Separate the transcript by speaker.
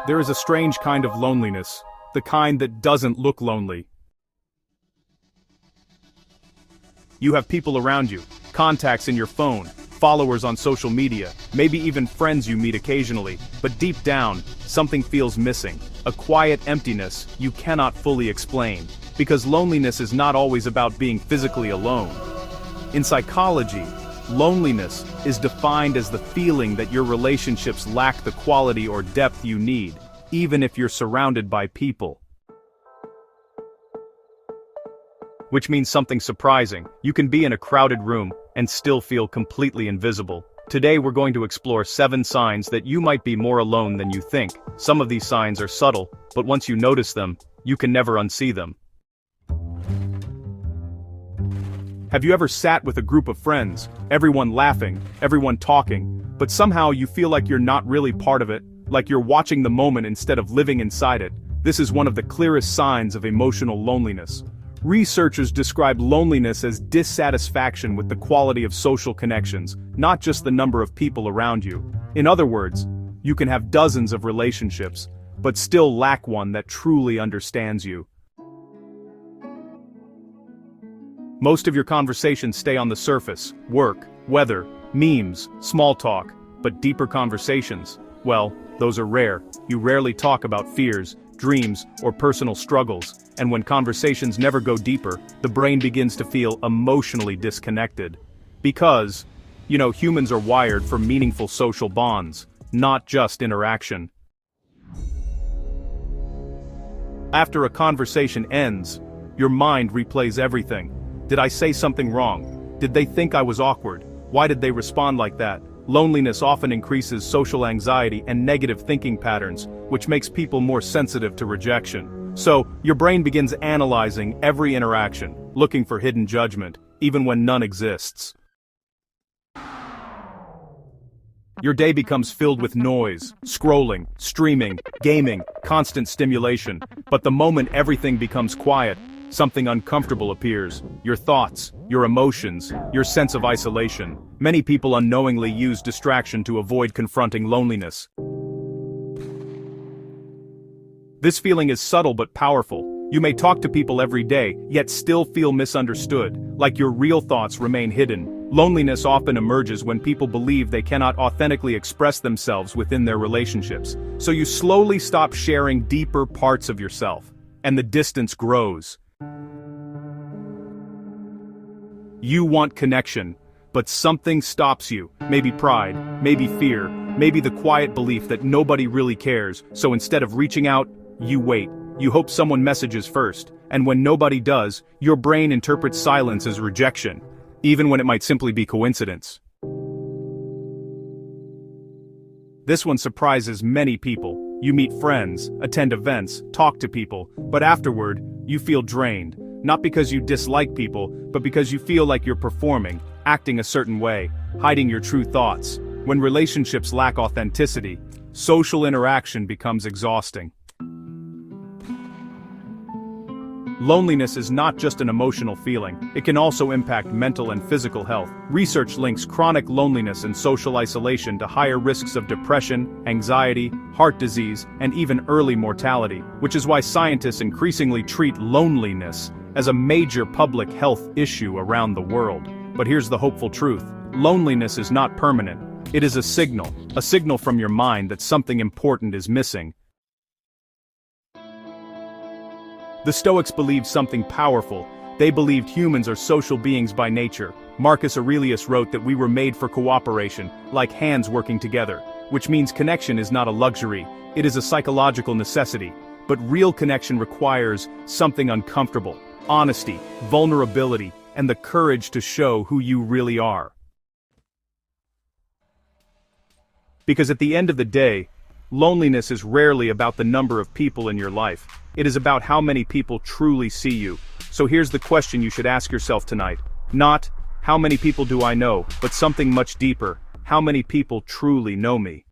Speaker 1: There is a strange kind of loneliness, the kind that doesn't look lonely. You have people around you, contacts in your phone, followers on social media, maybe even friends you meet occasionally, but deep down, something feels missing, a quiet emptiness you cannot fully explain, because loneliness is not always about being physically alone. In psychology, loneliness is defined as the feeling that your relationships lack the quality or depth you need, even if you're surrounded by people. Which means something surprising. You can be in a crowded room and still feel completely invisible. Today we're going to explore 7 signs that you might be more alone than you think. Some of these signs are subtle, but once you notice them, you can never unsee them. Have you ever sat with a group of friends, everyone laughing, everyone talking, but somehow you feel like you're not really part of it, like you're watching the moment instead of living inside it? This is one of the clearest signs of emotional loneliness. Researchers describe loneliness as dissatisfaction with the quality of social connections, not just the number of people around you. In other words, you can have dozens of relationships, but still lack one that truly understands you. Most of your conversations stay on the surface: work, weather, memes, small talk, but deeper conversations, well, those are rare. You rarely talk about fears, dreams, or personal struggles, and when conversations never go deeper, the brain begins to feel emotionally disconnected. Because, humans are wired for meaningful social bonds, not just interaction. After a conversation ends, your mind replays everything. Did I say something wrong? Did they think I was awkward? Why did they respond like that? Loneliness often increases social anxiety and negative thinking patterns, which makes people more sensitive to rejection. So, your brain begins analyzing every interaction, looking for hidden judgment, even when none exists. Your day becomes filled with noise, scrolling, streaming, gaming, constant stimulation. But the moment everything becomes quiet, something uncomfortable appears: your thoughts, your emotions, your sense of isolation. Many people unknowingly use distraction to avoid confronting loneliness. This feeling is subtle but powerful. You may talk to people every day, yet still feel misunderstood, like your real thoughts remain hidden. Loneliness often emerges when people believe they cannot authentically express themselves within their relationships. So you slowly stop sharing deeper parts of yourself, and the distance grows. You want connection, but something stops you. Maybe pride, maybe fear, maybe the quiet belief that nobody really cares. So instead of reaching out, you wait. You hope someone messages first, and when nobody does, your brain interprets silence as rejection, even when it might simply be coincidence. This one surprises many people. You meet friends, attend events, talk to people, but afterward, you feel drained. Not because you dislike people, but because you feel like you're performing, acting a certain way, hiding your true thoughts. When relationships lack authenticity, social interaction becomes exhausting. Loneliness is not just an emotional feeling, it can also impact mental and physical health. Research links chronic loneliness and social isolation to higher risks of depression, anxiety, heart disease, and even early mortality, which is why scientists increasingly treat loneliness as a major public health issue around the world. But here's the hopeful truth: loneliness is not permanent. It is a signal from your mind that something important is missing. The Stoics believed something powerful. They believed humans are social beings by nature. Marcus Aurelius wrote that we were made for cooperation, like hands working together, which means connection is not a luxury, it is a psychological necessity. But real connection requires something uncomfortable: honesty, vulnerability, and the courage to show who you really are. Because at the end of the day, loneliness is rarely about the number of people in your life. It is about how many people truly see you. So here's the question you should ask yourself tonight. Not, how many people do I know, but something much deeper: how many people truly know me?